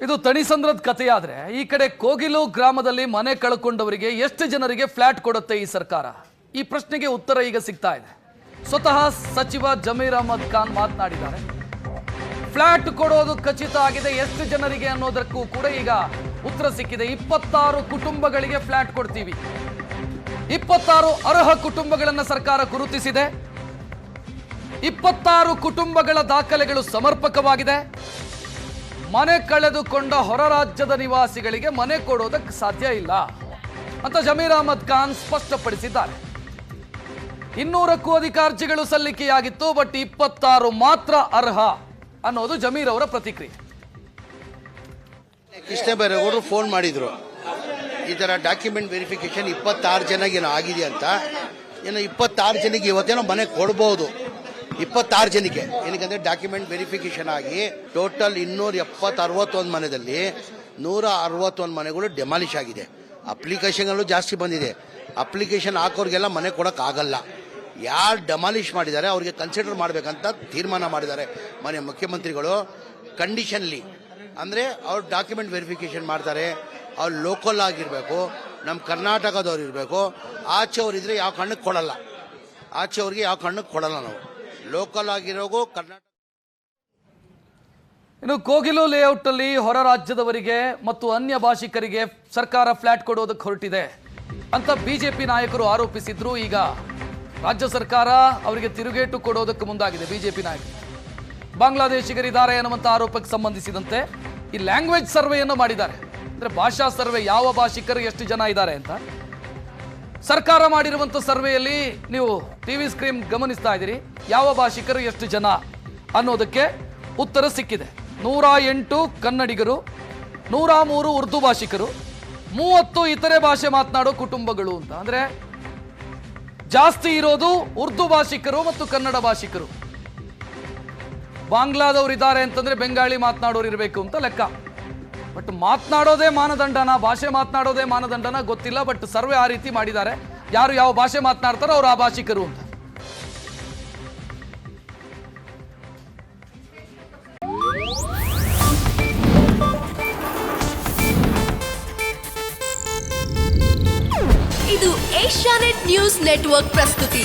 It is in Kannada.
ಇದು ತಣಿಸಂದ್ರದ ಕಥೆಯಾದ್ರೆ ಈ ಕಡೆ ಕೋಗಿಲು ಗ್ರಾಮದಲ್ಲಿ ಮನೆ ಕಳ್ಕೊಂಡವರಿಗೆ ಎಷ್ಟು ಜನರಿಗೆ ಫ್ಲಾಟ್ ಕೊಡುತ್ತೆ ಈ ಸರ್ಕಾರ? ಈ ಪ್ರಶ್ನೆಗೆ ಉತ್ತರ ಈಗ ಸಿಗ್ತಾ ಇದೆ. ಸ್ವತಃ ಸಚಿವ ಜಮೀರ್ ಅಹಮದ್ ಖಾನ್ ಮಾತನಾಡಿದ್ದಾರೆ. ಫ್ಲಾಟ್ ಕೊಡೋದು ಖಚಿತ ಆಗಿದೆ, ಎಷ್ಟು ಜನರಿಗೆ ಅನ್ನೋದಕ್ಕೂ ಕೂಡ ಈಗ ಉತ್ತರ ಸಿಕ್ಕಿದೆ. 26 ಕುಟುಂಬಗಳಿಗೆ ಫ್ಲಾಟ್ ಕೊಡ್ತೀವಿ. 26 ಅರ್ಹ ಕುಟುಂಬಗಳನ್ನು ಸರ್ಕಾರ ಗುರುತಿಸಿದೆ. 26 ಕುಟುಂಬಗಳ ದಾಖಲೆಗಳು ಸಮರ್ಪಕವಾಗಿದೆ. ಮನೆ ಕಳೆದುಕೊಂಡ ಹೊರ ರಾಜ್ಯದ ನಿವಾಸಿಗಳಿಗೆ ಮನೆ ಕೊಡೋದಕ್ಕೆ ಸಾಧ್ಯ ಇಲ್ಲ ಅಂತ ಜಮೀರ್ ಅಹಮದ್ ಖಾನ್ ಸ್ಪಷ್ಟಪಡಿಸಿದ್ದಾರೆ. 200ಕ್ಕೂ ಅಧಿಕ ಅರ್ಜಿಗಳು ಸಲ್ಲಿಕೆಯಾಗಿತ್ತು, ಬಟ್ 26 ಮಾತ್ರ ಅರ್ಹ ಅನ್ನೋದು ಜಮೀರ್ ಅವರ ಪ್ರತಿಕ್ರಿಯೆ. ಕೃಷ್ಣ ಬೈರೇಗೌಡರು ಫೋನ್ ಮಾಡಿದ್ರು, ಈ ತರ ಡಾಕ್ಯುಮೆಂಟ್ ವೆರಿಫಿಕೇಶನ್ 26 ಜನಕ್ಕೆ ಆಗಿದೆ ಅಂತ. 26 ಜನಕ್ಕೆ ಇವತ್ತೇನೋ ಮನೆ ಕೊಡಬಹುದು. 26 ಜನಕ್ಕೆ ಏನಕ್ಕಂದ್ರೆ ಡಾಕ್ಯುಮೆಂಟ್ ವೆರಿಫಿಕೇಶನ್ ಆಗಿ ಟೋಟಲ್ 261 ಮನೆಯಲ್ಲಿ 161 ಮನೆಗಳು ಡೆಮಾಲಿಷ್ ಆಗಿದೆ. ಅಪ್ಲಿಕೇಶನ್ಗಳು ಜಾಸ್ತಿ ಬಂದಿದೆ. ಅಪ್ಲಿಕೇಶನ್ ಹಾಕೋರಿಗೆಲ್ಲ ಮನೆ ಕೊಡಕ್ ಆಗಲ್ಲ. ಯಾರು ಡೆಮಾಲಿಷ್ ಮಾಡಿದ್ದಾರೆ ಅವ್ರಿಗೆ ಕನ್ಸಿಡರ್ ಮಾಡಬೇಕಂತ ತೀರ್ಮಾನ ಮಾಡಿದ್ದಾರೆ ಮನೆ ಮುಖ್ಯಮಂತ್ರಿಗಳು. ಕಂಡೀಷನ್ಲಿ ಅಂದ್ರೆ ಅವ್ರು ಡಾಕ್ಯುಮೆಂಟ್ ವೆರಿಫಿಕೇಶನ್ ಮಾಡ್ತಾರೆ, ಅವ್ರು ಲೋಕಲ್ ಆಗಿರ್ಬೇಕು, ನಮ್ಮ ಕರ್ನಾಟಕದವ್ರು ಇರಬೇಕು. ಆಚೆಯವ್ರಿದ್ರೆ ಯಾವ ಕಣ್ಣಕ್ಕೆ ಕೊಡಲ್ಲ, ಆಚೆಯವ್ರಿಗೆ ಯಾವ ಕಣ್ಣಕ್ಕೆ ಕೊಡಲ್ಲ. ನಾವು ಲೋಕಲ್ ಆಗಿರೋಗು ಕರ್ನಾಟಕ. ಇನ್ನು ಕೋಗಿಲು ಲೇಔಟ್ ಅಲ್ಲಿ ಹೊರ ರಾಜ್ಯದವರಿಗೆ ಮತ್ತು ಅನ್ಯ ಭಾಷಿಕರಿಗೆ ಸರ್ಕಾರ ಫ್ಲಾಟ್ ಕೊಡೋದಕ್ಕೆ ಹೊರಟಿದೆ ಅಂತ ಬಿಜೆಪಿ ನಾಯಕರು ಆರೋಪಿಸಿದ್ರು. ಈಗ ರಾಜ್ಯ ಸರ್ಕಾರ ಅವರಿಗೆ ತಿರುಗೇಟು ಕೊಡೋದಕ್ಕೆ ಮುಂದಾಗಿದೆ. ಬಿಜೆಪಿ ನಾಯಕರು ಬಾಂಗ್ಲಾದೇಶಿಗರಿದ್ದಾರೆ ಎನ್ನುವಂತ ಆರೋಪಕ್ಕೆ ಸಂಬಂಧಿಸಿದಂತೆ ಈ ಲ್ಯಾಂಗ್ವೇಜ್ ಸರ್ವೆಯನ್ನು ಮಾಡಿದ್ದಾರೆ. ಅಂದ್ರೆ ಭಾಷಾ ಸರ್ವೆ, ಯಾವ ಭಾಷಿಕರು ಎಷ್ಟು ಜನ ಇದ್ದಾರೆ ಅಂತ ಸರ್ಕಾರ ಮಾಡಿರುವಂತ ಸರ್ವೆಯಲ್ಲಿ ನೀವು ಟಿವಿ ಸ್ಕ್ರೀನ್ ಗಮನಿಸ್ತಾ ಇದ್ದೀರಿ. ಯಾವ ಭಾಷಿಕರು ಎಷ್ಟು ಜನ ಅನ್ನೋದಕ್ಕೆ ಉತ್ತರ ಸಿಕ್ಕಿದೆ. 108 ಕನ್ನಡಿಗರು, 103 ಉರ್ದು ಭಾಷಿಕರು, 30 ಇತರೆ ಭಾಷೆ ಮಾತನಾಡೋ ಕುಟುಂಬಗಳು ಅಂತ. ಅಂದ್ರೆ ಜಾಸ್ತಿ ಇರೋದು ಉರ್ದು ಭಾಷಿಕರು ಮತ್ತು ಕನ್ನಡ ಭಾಷಿಕರು. ಬಾಂಗ್ಲಾದವ್ರು ಇದ್ದಾರೆ ಅಂತಂದ್ರೆ ಬೆಂಗಾಳಿ ಮಾತನಾಡೋರು ಇರಬೇಕು ಅಂತ ಲೆಕ್ಕ. ಬಟ್ ಮಾತನಾಡೋದೇ ಮಾನದಂಡನ, ಭಾಷೆ ಮಾತನಾಡೋದೇ ಮಾನದಂಡನ ಗೊತ್ತಿಲ್ಲ. ಬಟ್ ಸರ್ವೆ ಆ ರೀತಿ ಮಾಡಿದ್ದಾರೆ. ಯಾರು ಯಾವ ಭಾಷೆ ಮಾತನಾಡ್ತಾರೋ ಅವ್ರು ಆ ಭಾಷಿಕರು ಅಂತ. ಇದು ಏಷ್ಯಾನೆಟ್ ನ್ಯೂಸ್ ನೆಟ್ವರ್ಕ್ ಪ್ರಸ್ತುತಿ.